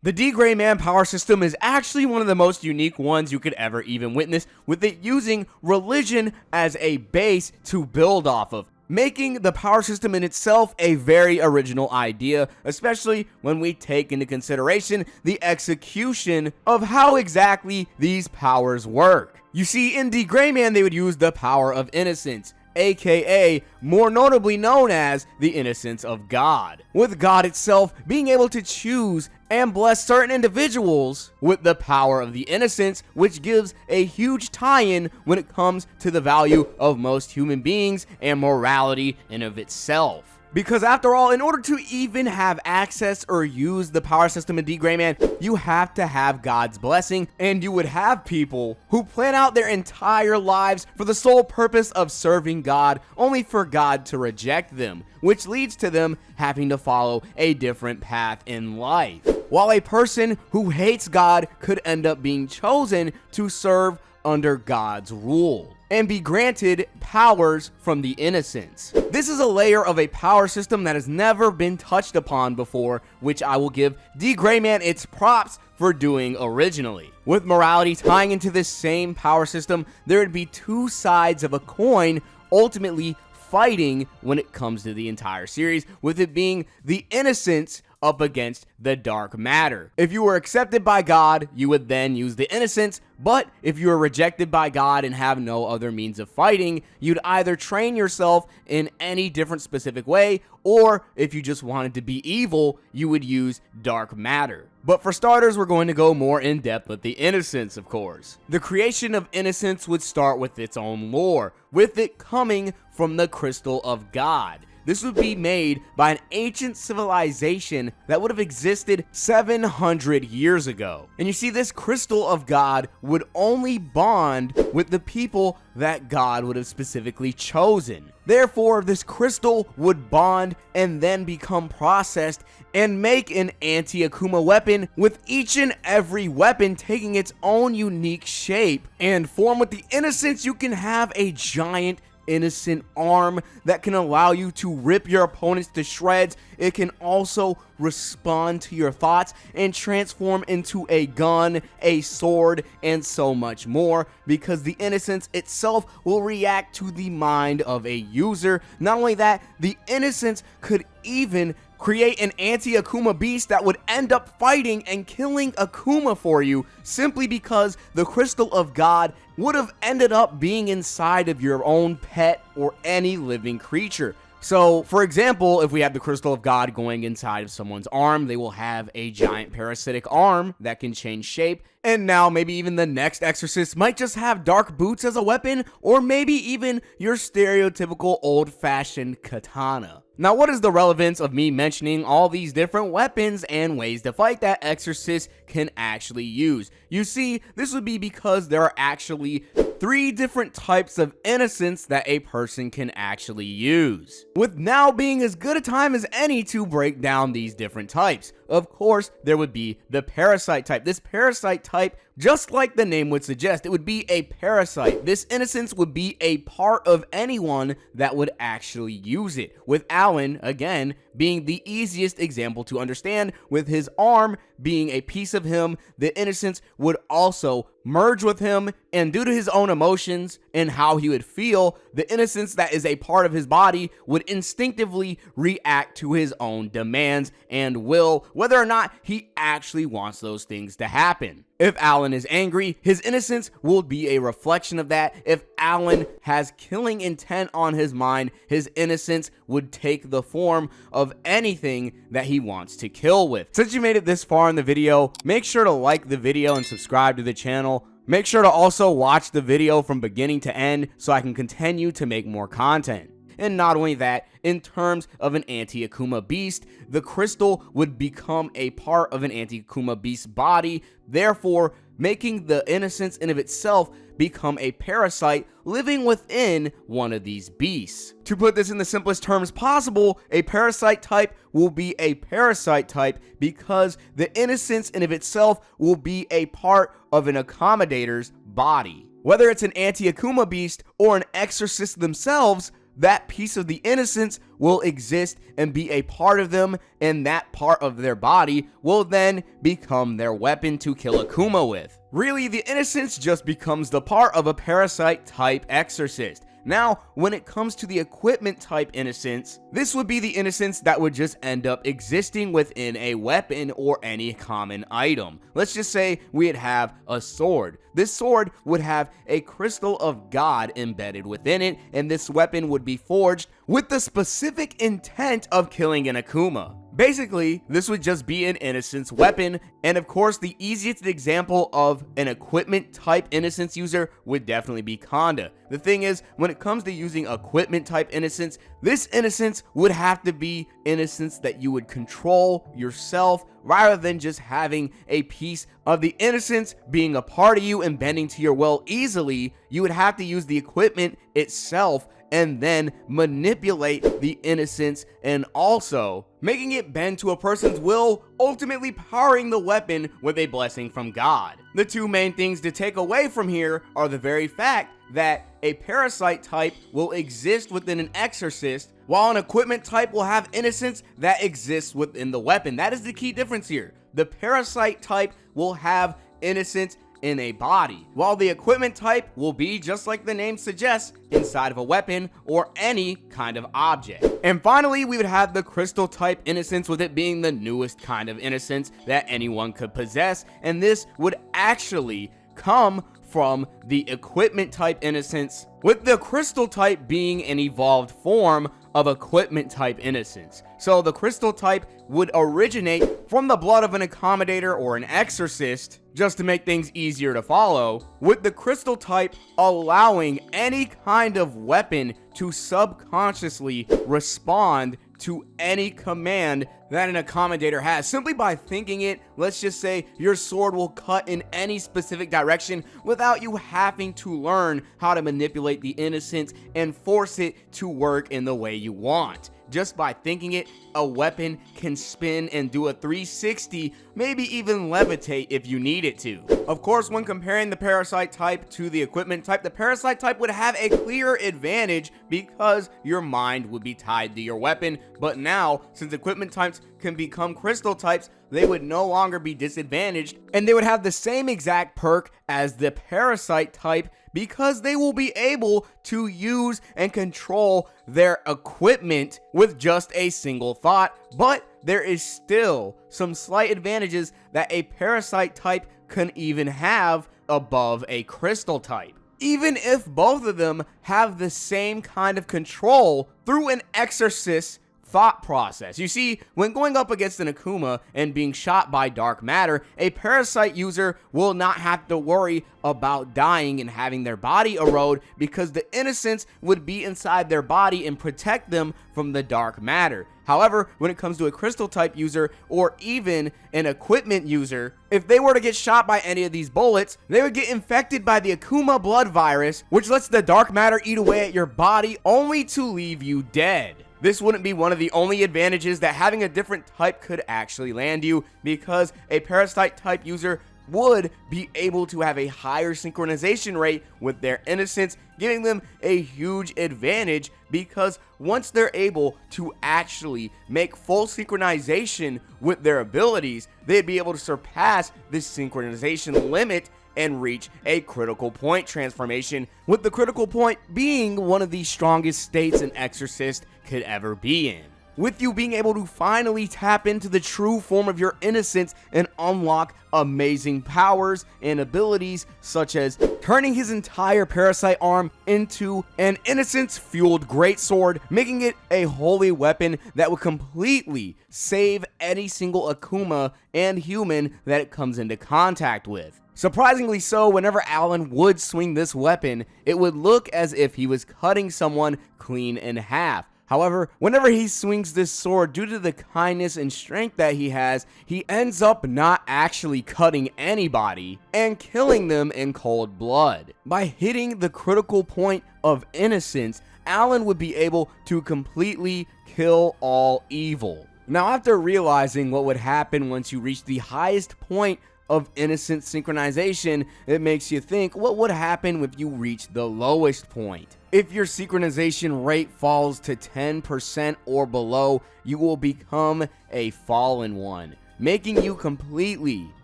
The D-Gray Man power system is actually one of the most unique ones you could ever even witness, with it using religion as a base to build off of, making the power system in itself a very original idea, especially when we take into consideration the execution of how exactly these powers work. You see, in D-Gray Man, they would use the power of innocence, aka more notably known as the innocence of God, with God itself being able to choose and bless certain individuals with the power of the innocence, which gives a huge tie-in when it comes to the value of most human beings and morality in of itself. Because after all, in order to even have access or use the power system in D-Gray Man, you have to have God's blessing, and you would have people who plan out their entire lives for the sole purpose of serving God, only for God to reject them, which leads to them having to follow a different path in life. While a person who hates God could end up being chosen to serve under God's rule and be granted powers from the innocence. This is a layer of a power system that has never been touched upon before, which I will give D-Gray Man its props for doing originally. With morality tying into this same power system, there would be two sides of a coin ultimately fighting when it comes to the entire series, with it being the innocence up against the dark matter. If you were accepted by God, you would then use the innocence, but if you were rejected by God and have no other means of fighting, you'd either train yourself in any different specific way, or if you just wanted to be evil, you would use dark matter. But for starters, we're going to go more in depth with the innocence, of course. The creation of innocence would start with its own lore, with it coming from the crystal of God. This would be made by an ancient civilization that would have existed 700 years ago. And you see, this crystal of God would only bond with the people that God would have specifically chosen. Therefore, this crystal would bond and then become processed and make an anti-Akuma weapon, with each and every weapon taking its own unique shape and form. With the innocence, you can have a giant innocent arm that can allow you to rip your opponents to shreds. It can also respond to your thoughts and transform into a gun, a sword, and so much more, because the innocence itself will react to the mind of a user. Not only that, the innocence could even create an anti-Akuma beast that would end up fighting and killing Akuma for you, simply because the crystal of God would have ended up being inside of your own pet or any living creature. So, for example, if we have the crystal of God going inside of someone's arm, they will have a giant parasitic arm that can change shape. And now maybe even the next exorcist might just have dark boots as a weapon, or maybe even your stereotypical old-fashioned katana. Now, what is the relevance of me mentioning all these different weapons and ways to fight that exorcists can actually use? You see, this would be because there are actually 3 different types of innocence that a person can actually use, with now being as good a time as any to break down these different types. Of course, there would be the parasite type. This parasite type, just like the name would suggest, it would be a parasite. This innocence would be a part of anyone that would actually use it, with Alan, again, being the easiest example to understand, with his arm being a piece of him. The innocence would also merge with him, and due to his own emotions and how he would feel, the innocence that is a part of his body would instinctively react to his own demands and will, whether or not he actually wants those things to happen. If Alan is angry, his innocence will be a reflection of that. If Alan has killing intent on his mind, his innocence would take the form of anything that he wants to kill with. Since you made it this far in the video, make sure to like the video and subscribe to the channel. Make sure to also watch the video from beginning to end so I can continue to make more content. And not only that, in terms of an anti-Akuma beast, the crystal would become a part of an anti-Akuma beast's body, therefore making the innocence in of itself become a parasite living within one of these beasts. To put this in the simplest terms possible, a parasite type will be a parasite type because the innocence in of itself will be a part of an accommodator's body. Whether it's an anti-Akuma beast or an exorcist themselves, that piece of the innocence will exist and be a part of them, and that part of their body will then become their weapon to kill Akuma with. Really, the innocence just becomes the part of a parasite type exorcist. Now, when it comes to the equipment type innocence, this would be the innocence that would just end up existing within a weapon or any common item. Let's just say we'd have a sword. This sword would have a crystal of God embedded within it, and this weapon would be forged with the specific intent of killing an Akuma. Basically, this would just be an innocence weapon, and of course the easiest example of an equipment type innocence user would definitely be Kanda. The thing is, when it comes to using equipment type innocence, this innocence would have to be innocence that you would control yourself rather than just having a piece of the innocence being a part of you and bending to your will easily. You would have to use the equipment itself and then manipulate the innocence and also making it bend to a person's will, ultimately powering the weapon with a blessing from God. The two main things to take away from here are the very fact that a parasite type will exist within an exorcist, while an equipment type will have innocence that exists within the weapon. That is the key difference here. The parasite type will have innocence in a body, while the equipment type will be, just like the name suggests, inside of a weapon or any kind of object. And finally, we would have the crystal type innocence, with it being the newest kind of innocence that anyone could possess, and this would actually come from the equipment type innocence, with the crystal type being an evolved form of equipment type innocence. So the crystal type would originate from the blood of an accommodator or an exorcist, just to make things easier to follow, with the crystal type allowing any kind of weapon to subconsciously respond to any command that an accommodator has. Simply by thinking it, let's just say your sword will cut in any specific direction without you having to learn how to manipulate the innocence and force it to work in the way you want. Just by thinking it, a weapon can spin and do a 360, maybe even levitate if you need it to. Of course, when comparing the parasite type to the equipment type, the parasite type would have a clear advantage because your mind would be tied to your weapon. But now, since equipment types can become crystal types, they would no longer be disadvantaged, and they would have the same exact perk as the parasite type, because they will be able to use and control their equipment with just a single thought. But there is still some slight advantages that a parasite type can even have above a crystal type, even if both of them have the same kind of control through an exorcist thought process. You see, when going up against an Akuma and being shot by dark matter, a parasite user will not have to worry about dying and having their body erode, because the innocence would be inside their body and protect them from the dark matter. However, when it comes to a crystal type user or even an equipment user, if they were to get shot by any of these bullets, they would get infected by the Akuma blood virus, which lets the dark matter eat away at your body only to leave you dead. This wouldn't be one of the only advantages that having a different type could actually land you, because a parasite type user would be able to have a higher synchronization rate with their innocence, giving them a huge advantage, because once they're able to actually make full synchronization with their abilities, they'd be able to surpass this synchronization limit and reach a critical point transformation, with the critical point being one of the strongest states an exorcist could ever be in, with you being able to finally tap into the true form of your innocence and unlock amazing powers and abilities, such as turning his entire parasite arm into an innocence-fueled greatsword, making it a holy weapon that would completely save any single Akuma and human that it comes into contact with. Surprisingly so, whenever Alan would swing this weapon, it would look as if he was cutting someone clean in half. However, whenever he swings this sword, due to the kindness and strength that he has, he ends up not actually cutting anybody and killing them in cold blood. By hitting the critical point of innocence, Alan would be able to completely kill all evil. Now, after realizing what would happen once you reach the highest point of innocent synchronization, it makes you think what would happen if you reach the lowest point. If your synchronization rate falls to 10% or below, you will become a fallen one, making you completely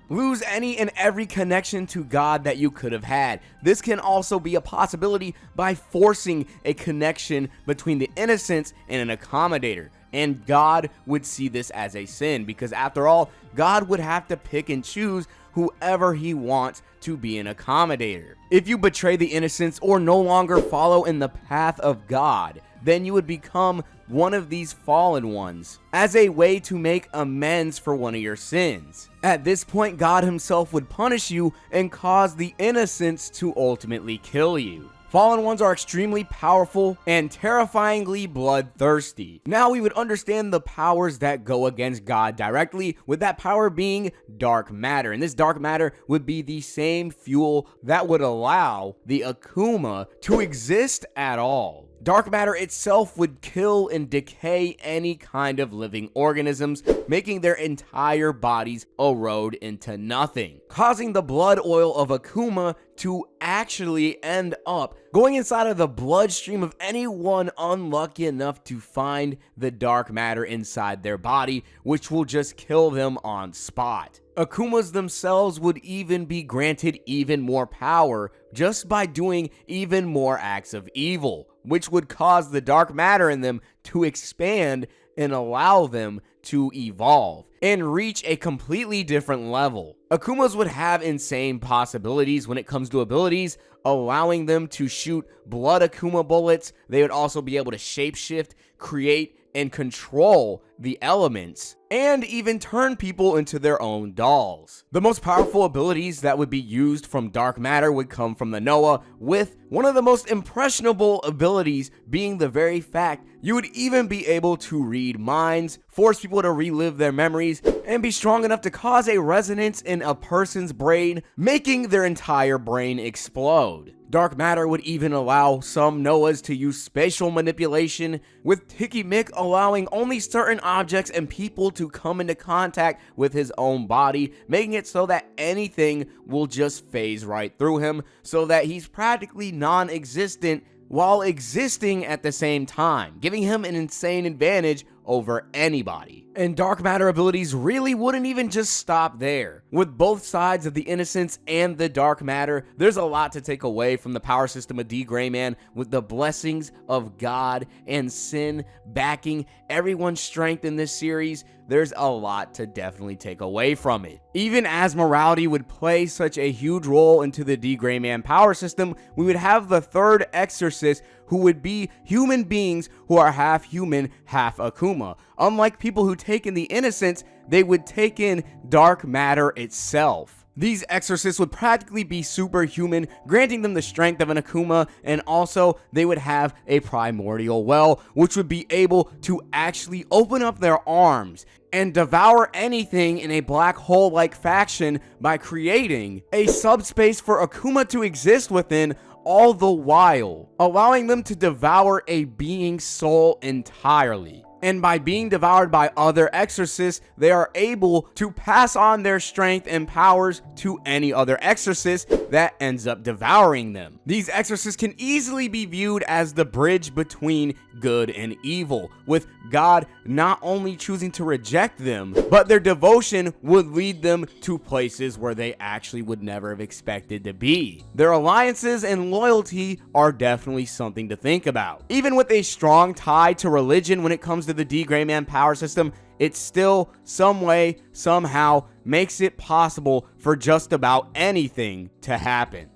lose any and every connection to God that you could have had. This can also be a possibility by forcing a connection between the innocence and an accommodator. And God would see this as a sin, because after all, God would have to pick and choose whoever he wants to be an accommodator. If you betray the innocence or no longer follow in the path of God, then you would become one of these fallen ones as a way to make amends for one of your sins. At this point, God himself would punish you and cause the innocence to ultimately kill you. Fallen ones are extremely powerful and terrifyingly bloodthirsty. Now we would understand the powers that go against God directly, with that power being dark matter. And this dark matter would be the same fuel that would allow the Akuma to exist at all. Dark matter itself would kill and decay any kind of living organisms, making their entire bodies erode into nothing, causing the blood oil of Akuma to actually end up going inside of the bloodstream of anyone unlucky enough to find the dark matter inside their body, which will just kill them on spot. Akumas themselves would even be granted even more power just by doing even more acts of evil, which would cause the dark matter in them to expand and allow them to evolve and reach a completely different level. Akumas would have insane possibilities when it comes to abilities, allowing them to shoot blood Akuma bullets. They would also be able to shapeshift, create, and control the elements, and even turn people into their own dolls. The most powerful abilities that would be used from dark matter would come from the Noah, with one of the most impressionable abilities being the very fact you would even be able to read minds, force people to relive their memories, and be strong enough to cause a resonance in a person's brain, making their entire brain explode. Dark matter would even allow some Noahs to use spatial manipulation, with Tiki Mick allowing only certain objects and people to come into contact with his own body, making it so that anything will just phase right through him, so that he's practically non-existent while existing at the same time, giving him an insane advantage over anybody. And dark matter abilities really wouldn't even just stop there. With both sides of the innocence and the dark matter, there's a lot to take away from the power system of D. Gray Man, with the blessings of God and sin backing everyone's strength in this series. There's a lot to definitely take away from it. Even as morality would play such a huge role into the D. Gray Man power system, we would have the third exorcist, who would be human beings who are half human, half Akuma. Unlike people who take in the innocence, they would take in dark matter itself. These exorcists would practically be superhuman, granting them the strength of an Akuma, and also they would have a primordial well, which would be able to actually open up their arms and devour anything in a black hole-like fashion by creating a subspace for Akuma to exist within, all the while allowing them to devour a being's soul entirely. And by being devoured by other exorcists, they are able to pass on their strength and powers to any other exorcist that ends up devouring them. These exorcists can easily be viewed as the bridge between good and evil, with God not only choosing to reject them, but their devotion would lead them to places where they actually would never have expected to be. Their alliances and loyalty are definitely something to think about. Even with a strong tie to religion when it comes to the D. Gray Man power system, it still, some way, somehow, makes it possible for just about anything to happen.